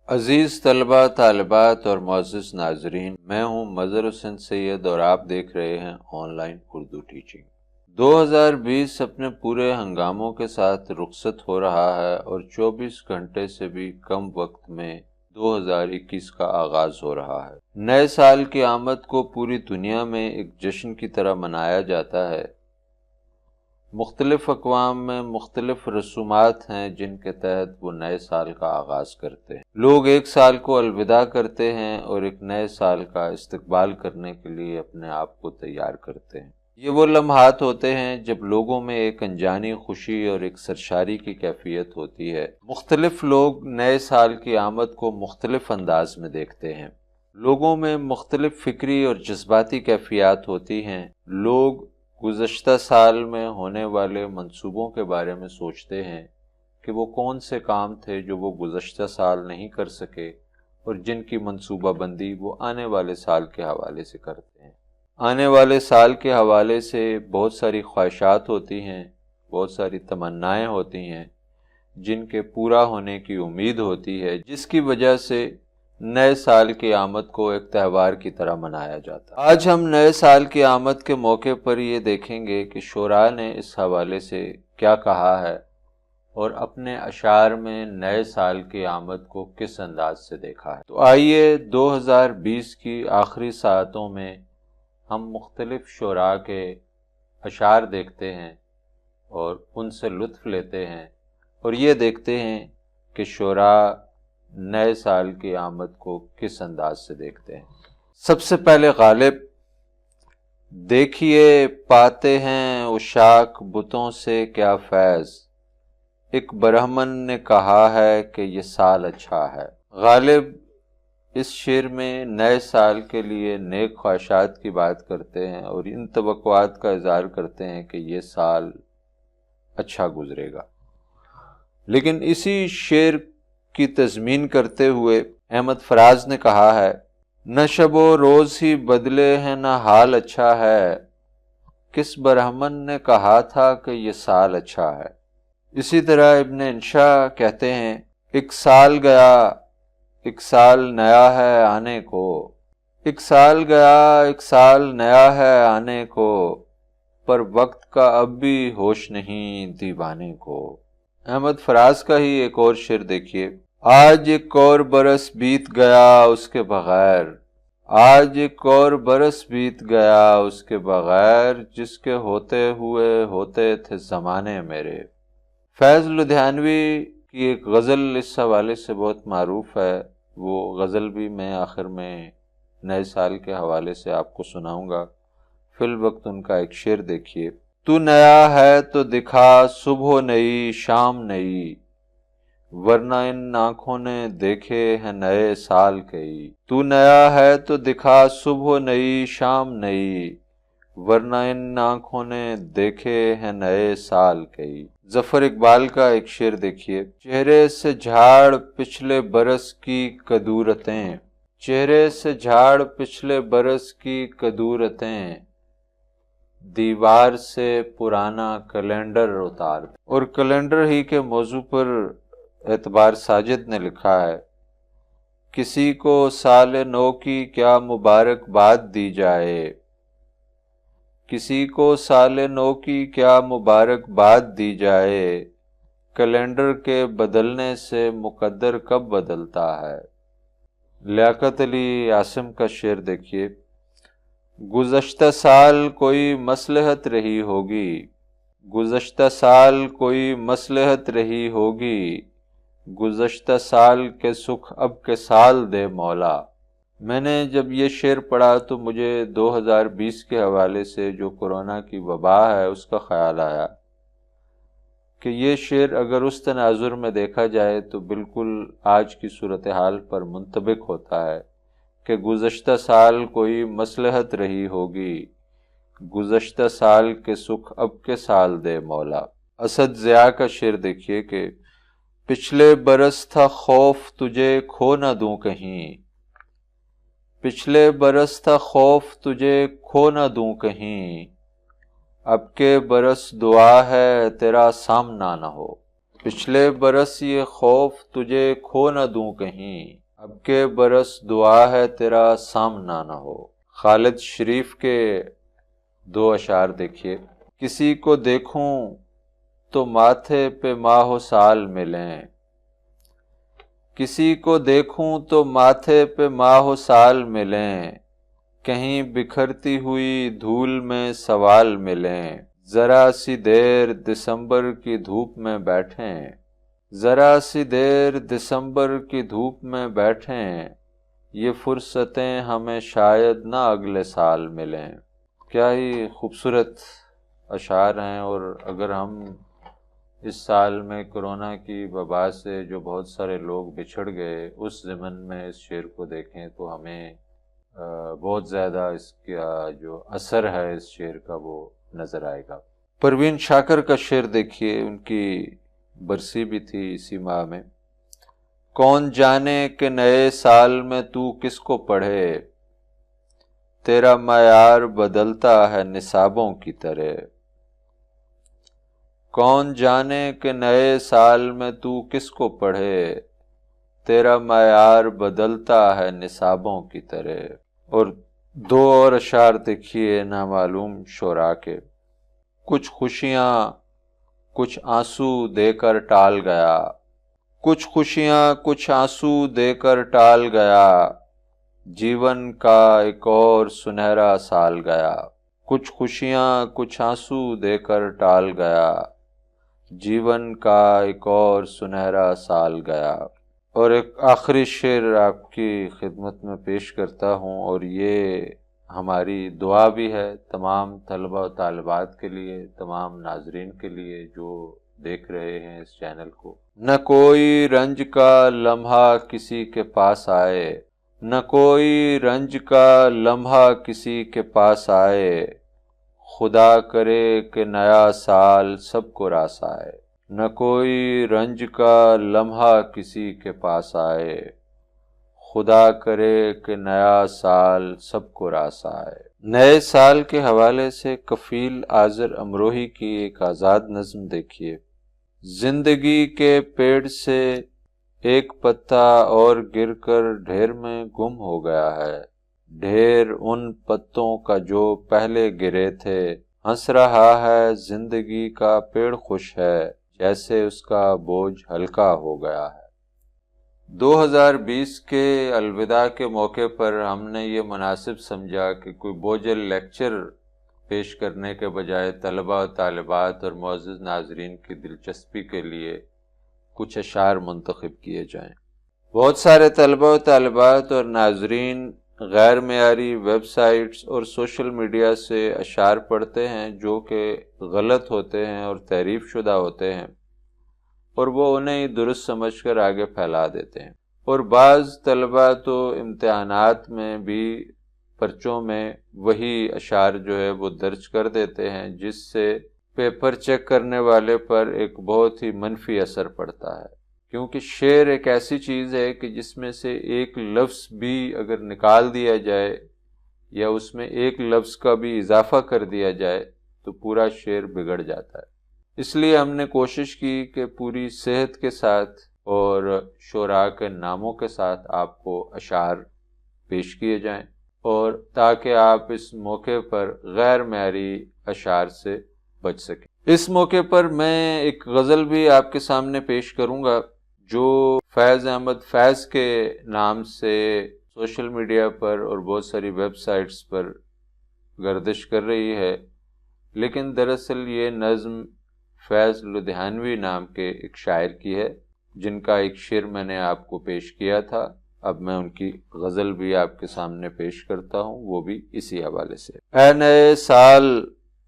عزیز طلبہ، طالبات اور معزز ناظرین، میں ہوں مظہر حسین سید اور آپ دیکھ رہے ہیں آن لائن اردو ٹیچنگ۔ 2020 اپنے پورے ہنگاموں کے ساتھ رخصت ہو رہا ہے اور 24 گھنٹے سے بھی کم وقت میں 2021 کا آغاز ہو رہا ہے۔ نئے سال کی آمد کو پوری دنیا میں ایک جشن کی طرح منایا جاتا ہے۔ مختلف اقوام میں مختلف رسومات ہیں جن کے تحت وہ نئے سال کا آغاز کرتے ہیں۔ لوگ ایک سال کو الوداع کرتے ہیں اور ایک نئے سال کا استقبال کرنے کے لیے اپنے آپ کو تیار کرتے ہیں۔ یہ وہ لمحات ہوتے ہیں جب لوگوں میں ایک انجانی خوشی اور ایک سرشاری کی کیفیت ہوتی ہے۔ مختلف لوگ نئے سال کی آمد کو مختلف انداز میں دیکھتے ہیں۔ لوگوں میں مختلف فکری اور جذباتی کیفیات ہوتی ہیں۔ لوگ گزشتہ سال میں ہونے والے منصوبوں کے بارے میں سوچتے ہیں کہ وہ کون سے کام تھے جو وہ گزشتہ سال نہیں کر سکے اور جن کی منصوبہ بندی وہ آنے والے سال کے حوالے سے کرتے ہیں۔ آنے والے سال کے حوالے سے بہت ساری خواہشات ہوتی ہیں، بہت ساری تمنائیں ہوتی ہیں جن کے پورا ہونے کی امید ہوتی ہے، جس کی وجہ سے نئے سال کی آمد کو ایک تہوار کی طرح منایا جاتا ہے۔ آج ہم نئے سال کی آمد کے موقع پر یہ دیکھیں گے کہ شعراء نے اس حوالے سے کیا کہا ہے اور اپنے اشعار میں نئے سال کی آمد کو کس انداز سے دیکھا ہے۔ تو آئیے 2020 کی آخری ساعتوں میں ہم مختلف شعراء کے اشعار دیکھتے ہیں اور ان سے لطف لیتے ہیں اور یہ دیکھتے ہیں کہ شعراء نئے سال کی آمد کو کس انداز سے دیکھتے ہیں۔ سب سے پہلے غالب: دیکھیے پاتے ہیں عشاق بتوں سے کیا فیض، ایک برہمن نے کہا ہے کہ یہ سال اچھا ہے۔ غالب اس شعر میں نئے سال کے لیے نیک خواہشات کی بات کرتے ہیں اور ان توقعات کا اظہار کرتے ہیں کہ یہ سال اچھا گزرے گا، لیکن اسی شعر کی تضمین کرتے ہوئے احمد فراز نے کہا ہے: نہ شب و روز ہی بدلے ہیں نہ حال اچھا ہے، کس برہمن نے کہا تھا کہ یہ سال اچھا ہے۔ اسی طرح ابن انشا کہتے ہیں: ایک سال گیا ایک سال نیا ہے آنے کو، ایک سال گیا ایک سال نیا ہے آنے کو، پر وقت کا اب بھی ہوش نہیں دیوانے کو۔ احمد فراز کا ہی ایک اور شعر دیکھیے: آج ایک اور برس بیت گیا اس کے بغیر، آج ایک اور برس بیت گیا اس کے بغیر، جس کے ہوتے ہوئے ہوتے تھے زمانے میرے۔ فیض لدھیانوی کی ایک غزل اس حوالے سے بہت معروف ہے، وہ غزل بھی میں آخر میں نئے سال کے حوالے سے آپ کو سناؤں گا۔ فی الوقت ان کا ایک شعر دیکھیے: تو نیا ہے تو دکھا صبح نئی شام نئی، ورنہ ان آنکھوں نے دیکھے ہیں نئے سال کئی۔ تو نیا ہے تو دکھا صبح نئی شام نئی، ورنہ ان آنکھوں نے دیکھے ہیں نئے سال کئی۔ ظفر اقبال کا ایک شعر دیکھیے: چہرے سے جھاڑ پچھلے برس کی کدورتیں، چہرے سے جھاڑ پچھلے برس کی کدورتیں، دیوار سے پرانا کیلنڈر اتار۔ اور کیلنڈر ہی کے موضوع پر اعتبار ساجد نے لکھا ہے: کسی کو سال نو کی کیا مبارکباد دی جائے، کسی کو سال نو کی کیا مبارکباد دی جائے، کیلنڈر کے بدلنے سے مقدر کب بدلتا ہے۔ لیاقت علی عاصم کا شعر دیکھیے: گزشتہ سال کوئی مصلحت رہی ہوگی، گزشتہ سال کوئی مصلحت رہی ہوگی، گزشتہ سال کے سکھ اب کے سال دے مولا۔ میں نے جب یہ شعر پڑھا تو مجھے 2020 کے حوالے سے جو کورونا کی وبا ہے اس کا خیال آیا کہ یہ شعر اگر اس تناظر میں دیکھا جائے تو بالکل آج کی صورتحال پر منطبق ہوتا ہے کہ گزشتہ سال کوئی مصلحت رہی ہوگی، گزشتہ سال کے سکھ اب کے سال دے مولا۔ اسد ضیاء کا شعر دیکھیے کہ پچھلے برس تھا خوف تجھے کھو نہ دوں کہیں، پچھلے برس تھا خوف تجھے کھو نہ دوں کہیں، اب کے برس دعا ہے تیرا سامنا نہ ہو۔ پچھلے برس یہ خوف تجھے کھو نہ دوں کہیں، اب کے برس دعا ہے تیرا سامنا نہ ہو۔ خالد شریف کے 2 اشعار دیکھیے۔ کسی کو دیکھوں تو ماتھے پہ ماہ و سال ملیں، کسی کو دیکھوں تو ماتھے پہ ماہ و سال ملیں، کہیں بکھرتی ہوئی دھول میں سوال ملیں، ذرا سی دیر دسمبر کی دھوپ میں بیٹھیں، ذرا سی دیر دسمبر کی دھوپ میں بیٹھیں، یہ فرصتیں ہمیں شاید نہ اگلے سال ملیں۔ کیا ہی خوبصورت اشعار ہیں، اور اگر ہم اس سال میں کرونا کی وبا سے جو بہت سارے لوگ بچھڑ گئے اس ضمن میں اس شعر کو دیکھیں تو ہمیں بہت زیادہ اس کا جو اثر ہے اس شعر کا وہ نظر آئے گا۔ پروین شاکر کا شعر دیکھیے، ان کی برسی بھی تھی اسی ماہ میں۔ کون جانے کہ نئے سال میں تو کس کو پڑھے، تیرا معیار بدلتا ہے نصابوں کی طرح، کون جانے کہ نئے سال میں تو کس کو پڑھے، تیرا معیار بدلتا ہے نصابوں کی طرح۔ اور 2 اور اشعار دیکھیے نامعلوم شعراء کے۔ کچھ خوشیاں کچھ آنسو دے کر ٹال گیا، کچھ خوشیاں کچھ آنسو دے کر ٹال گیا، جیون کا ایک اور سنہرا سال گیا، کچھ خوشیاں کچھ آنسو دے کر ٹال گیا، جیون کا ایک اور سنہرا سال گیا۔ اور ایک آخری شعر آپ کی خدمت میں پیش کرتا ہوں، اور یہ ہماری دعا بھی ہے تمام طلبہ و طالبات کے لیے، تمام ناظرین کے لیے جو دیکھ رہے ہیں اس چینل کو۔ نہ کوئی رنج کا لمحہ کسی کے پاس آئے، نہ کوئی رنج کا لمحہ کسی کے پاس آئے، خدا کرے کہ نیا سال سب کو راس آئے، نہ کوئی رنج کا لمحہ کسی کے پاس آئے، خدا کرے کہ نیا سال سب کو راس آئے۔ نئے سال کے حوالے سے کفیل آذر امروہی کی ایک آزاد نظم دیکھیے۔ زندگی کے پیڑ سے ایک پتا اور گر کر ڈھیر میں گم ہو گیا ہے، ڈھیر ان پتوں کا جو پہلے گرے تھے، ہنس رہا ہے زندگی کا پیڑ خوش ہے، جیسے اس کا بوجھ ہلکا ہو گیا ہے۔ 2020 کے الوداع کے موقع پر ہم نے یہ مناسب سمجھا کہ کوئی بوجھل لیکچر پیش کرنے کے بجائے طلبہ و طالبات اور معزز ناظرین کی دلچسپی کے لیے کچھ اشعار منتخب کیے جائیں۔ بہت سارے طلبہ و طالبات اور ناظرین غیر معیاری ویب سائٹس اور سوشل میڈیا سے اشعار پڑھتے ہیں جو کہ غلط ہوتے ہیں اور تحریف شدہ ہوتے ہیں، اور وہ انہیں درست سمجھ کر آگے پھیلا دیتے ہیں۔ اور بعض طلبہ تو امتحانات میں بھی پرچوں میں وہی اشعار جو ہے وہ درج کر دیتے ہیں، جس سے پیپر چیک کرنے والے پر ایک بہت ہی منفی اثر پڑتا ہے، کیونکہ شعر ایک ایسی چیز ہے کہ جس میں سے ایک لفظ بھی اگر نکال دیا جائے یا اس میں ایک لفظ کا بھی اضافہ کر دیا جائے تو پورا شعر بگڑ جاتا ہے۔ اس لیے ہم نے کوشش کی کہ پوری صحت کے ساتھ اور شعراء کے ناموں کے ساتھ آپ کو اشعار پیش کیے جائیں، اور تاکہ آپ اس موقع پر غیر معیاری اشعار سے بچ سکیں۔ اس موقع پر میں ایک غزل بھی آپ کے سامنے پیش کروں گا جو فیض احمد فیض کے نام سے سوشل میڈیا پر اور بہت ساری ویب سائٹس پر گردش کر رہی ہے، لیکن دراصل یہ نظم فیض لدھیانوی نام کے ایک شاعر کی ہے، جن کا ایک شعر میں نے آپ کو پیش کیا تھا۔ اب میں ان کی غزل بھی آپ کے سامنے پیش کرتا ہوں، وہ بھی اسی حوالے سے۔ اے نئے سال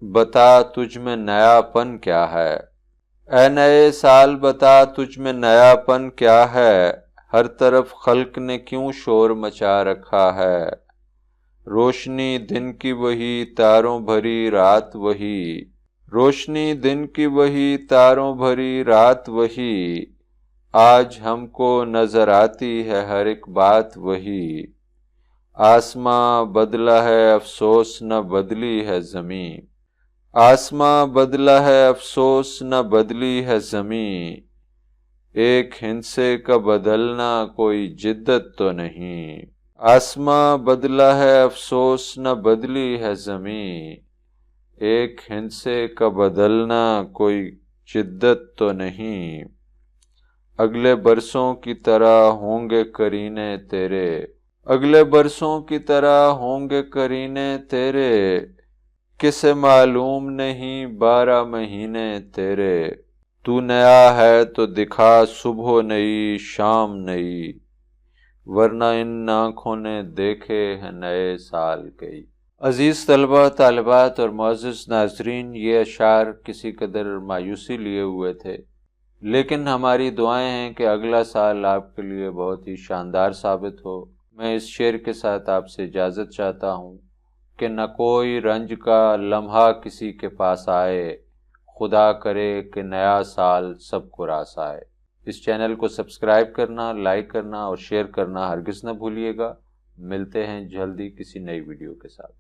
بتا تجھ میں نیا پن کیا ہے، اے نئے سال بتا تجھ میں نیا پن کیا ہے، ہر طرف خلق نے کیوں شور مچا رکھا ہے، روشنی دن کی وہی تاروں بھری رات وہی، روشنی دن کی وہی تاروں بھری رات وہی، آج ہم کو نظر آتی ہے ہر ایک بات وہی، آسماں بدلا ہے افسوس نہ بدلی ہے زمین، آسماں بدلا ہے افسوس نہ بدلی ہے زمین، ایک ہندسے کا بدلنا کوئی جدت تو نہیں، آسماں بدلا ہے افسوس نہ بدلی ہے زمین، ایک ہندسے کا بدلنا کوئی جدت تو نہیں، اگلے برسوں کی طرح ہوں گے کرینے تیرے، اگلے برسوں کی طرح ہوں گے کرینے تیرے، کسے معلوم نہیں 12 مہینے تیرے، تو نیا ہے تو دکھا صبح نئی شام نئی، ورنہ ان آنکھوں نے دیکھے ہیں نئے سال کئی۔ عزیز طلبہ، طالبات اور معزز ناظرین، یہ اشعار کسی قدر مایوسی لیے ہوئے تھے، لیکن ہماری دعائیں ہیں کہ اگلا سال آپ کے لیے بہت ہی شاندار ثابت ہو۔ میں اس شعر کے ساتھ آپ سے اجازت چاہتا ہوں کہ نہ کوئی رنج کا لمحہ کسی کے پاس آئے، خدا کرے کہ نیا سال سب کو راس آئے۔ اس چینل کو سبسکرائب کرنا، لائک کرنا اور شیئر کرنا ہرگز نہ بھولیے گا۔ ملتے ہیں جلدی کسی نئی ویڈیو کے ساتھ۔